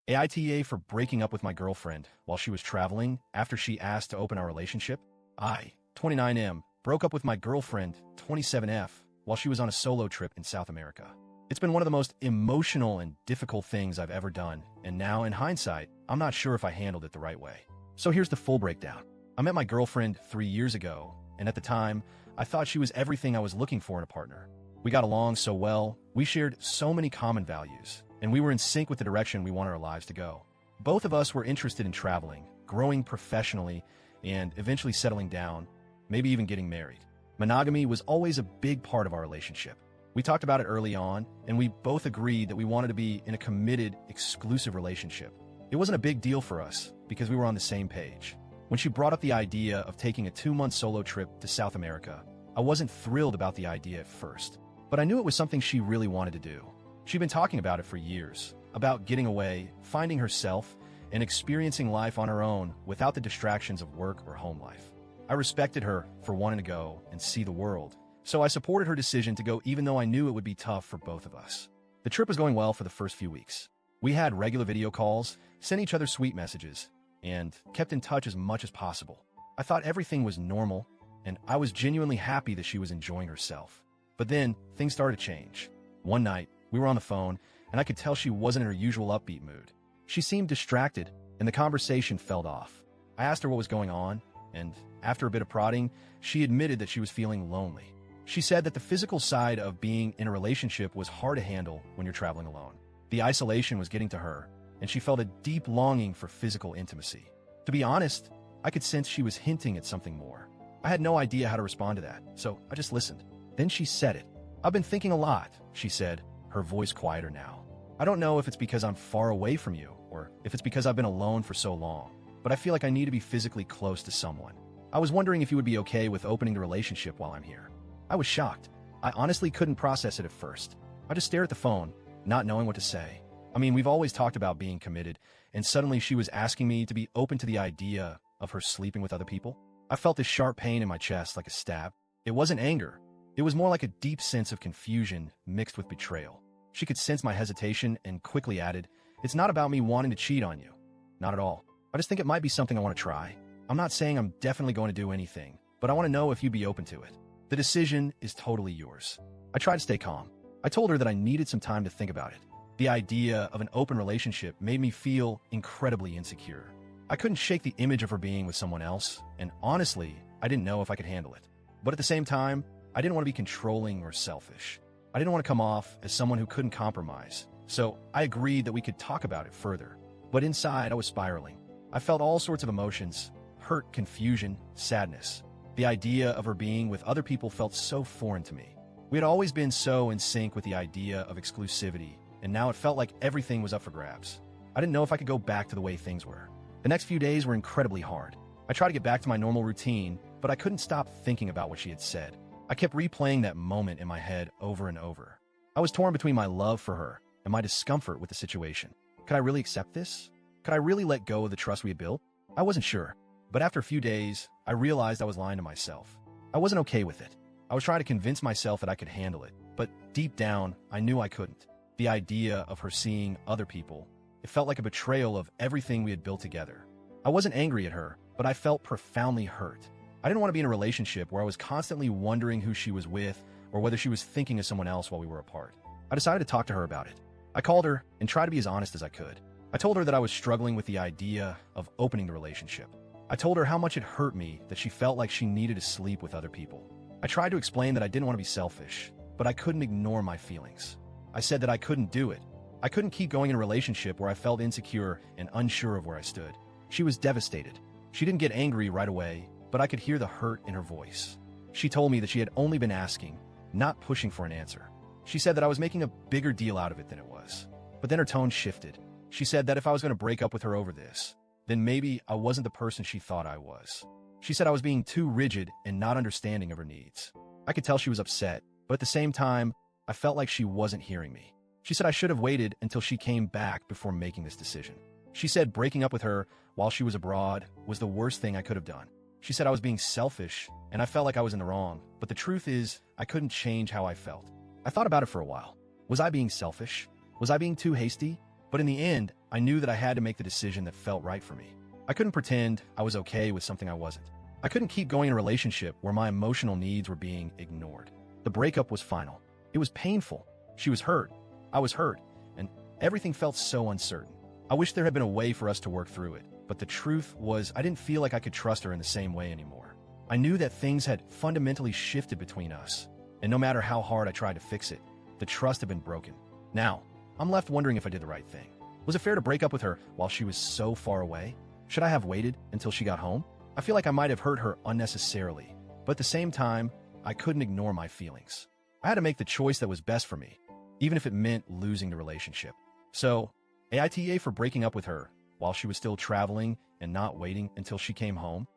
AITA for breaking up with my girlfriend while she was traveling after she asked to open our relationship. I, 29M, broke up with my girlfriend, 27F, while she was on a solo trip in South America. It's been one of the most emotional and difficult things I've ever done, and now, in hindsight, I'm not sure if I handled it the right way. So here's the full breakdown. I met my girlfriend 3 years ago, and at the time, I thought she was everything I was looking for in a partner. We got along so well, we shared so many common values, and we were in sync with the direction we wanted our lives to go. Both of us were interested in traveling, growing professionally, and eventually settling down, maybe even getting married. Monogamy was always a big part of our relationship. We talked about it early on, and we both agreed that we wanted to be in a committed, exclusive relationship. It wasn't a big deal for us because we were on the same page. When she brought up the idea of taking a 2-month solo trip to South America, I wasn't thrilled about the idea at first, but I knew it was something she really wanted to do. She'd been talking about it for years, about getting away, finding herself, and experiencing life on her own without the distractions of work or home life. I respected her for wanting to go and see the world, so I supported her decision to go even though I knew it would be tough for both of us. The trip was going well for the first few weeks. We had regular video calls, sent each other sweet messages, and kept in touch as much as possible. I thought everything was normal, and I was genuinely happy that she was enjoying herself. But then, things started to change. One night, we were on the phone, and I could tell she wasn't in her usual upbeat mood. She seemed distracted, and the conversation fell off. I asked her what was going on, and after a bit of prodding, she admitted that she was feeling lonely. She said that the physical side of being in a relationship was hard to handle when you're traveling alone. The isolation was getting to her, and she felt a deep longing for physical intimacy. To be honest, I could sense she was hinting at something more. I had no idea how to respond to that, so I just listened. Then she said it. "I've been thinking a lot," she said, her voice quieter now. "I don't know if it's because I'm far away from you, or if it's because I've been alone for so long, but I feel like I need to be physically close to someone. I was wondering if you would be okay with opening the relationship while I'm here." I was shocked. I honestly couldn't process it at first. I just stared at the phone, not knowing what to say. I mean, we've always talked about being committed, and suddenly she was asking me to be open to the idea of her sleeping with other people. I felt this sharp pain in my chest like a stab. It wasn't anger. It was more like a deep sense of confusion mixed with betrayal. She could sense my hesitation and quickly added, "It's not about me wanting to cheat on you. Not at all. I just think it might be something I want to try. I'm not saying I'm definitely going to do anything, but I want to know if you'd be open to it. The decision is totally yours." I tried to stay calm. I told her that I needed some time to think about it. The idea of an open relationship made me feel incredibly insecure. I couldn't shake the image of her being with someone else, and honestly, I didn't know if I could handle it. But at the same time, I didn't want to be controlling or selfish. I didn't want to come off as someone who couldn't compromise, so I agreed that we could talk about it further. But inside, I was spiraling. I felt all sorts of emotions: hurt, confusion, sadness. The idea of her being with other people felt so foreign to me. We had always been so in sync with the idea of exclusivity, and now it felt like everything was up for grabs. I didn't know if I could go back to the way things were. The next few days were incredibly hard. I tried to get back to my normal routine, but I couldn't stop thinking about what she had said. I kept replaying that moment in my head over and over. I was torn between my love for her and my discomfort with the situation. Could I really accept this? Could I really let go of the trust we had built? I wasn't sure. But after a few days, I realized I was lying to myself. I wasn't okay with it. I was trying to convince myself that I could handle it, but deep down, I knew I couldn't. The idea of her seeing other people, it felt like a betrayal of everything we had built together. I wasn't angry at her, but I felt profoundly hurt. I didn't want to be in a relationship where I was constantly wondering who she was with or whether she was thinking of someone else while we were apart. I decided to talk to her about it. I called her and tried to be as honest as I could. I told her that I was struggling with the idea of opening the relationship. I told her how much it hurt me that she felt like she needed to sleep with other people. I tried to explain that I didn't want to be selfish, but I couldn't ignore my feelings. I said that I couldn't do it. I couldn't keep going in a relationship where I felt insecure and unsure of where I stood. She was devastated. She didn't get angry right away, but I could hear the hurt in her voice. She told me that she had only been asking, not pushing for an answer. She said that I was making a bigger deal out of it than it was. But then her tone shifted. She said that if I was going to break up with her over this, then maybe I wasn't the person she thought I was. She said I was being too rigid and not understanding of her needs. I could tell she was upset, but at the same time, I felt like she wasn't hearing me. She said I should have waited until she came back before making this decision. She said breaking up with her while she was abroad was the worst thing I could have done. She said I was being selfish, and I felt like I was in the wrong, but the truth is, I couldn't change how I felt. I thought about it for a while. Was I being selfish? Was I being too hasty? But in the end, I knew that I had to make the decision that felt right for me. I couldn't pretend I was okay with something I wasn't. I couldn't keep going in a relationship where my emotional needs were being ignored. The breakup was final. It was painful. She was hurt. I was hurt. And everything felt so uncertain. I wish there had been a way for us to work through it. But the truth was, I didn't feel like I could trust her in the same way anymore. I knew that things had fundamentally shifted between us. And no matter how hard I tried to fix it, the trust had been broken. Now, I'm left wondering if I did the right thing. Was it fair to break up with her while she was so far away? Should I have waited until she got home? I feel like I might have hurt her unnecessarily, but at the same time, I couldn't ignore my feelings. I had to make the choice that was best for me, even if it meant losing the relationship. So, AITA for breaking up with her while she was still traveling and not waiting until she came home.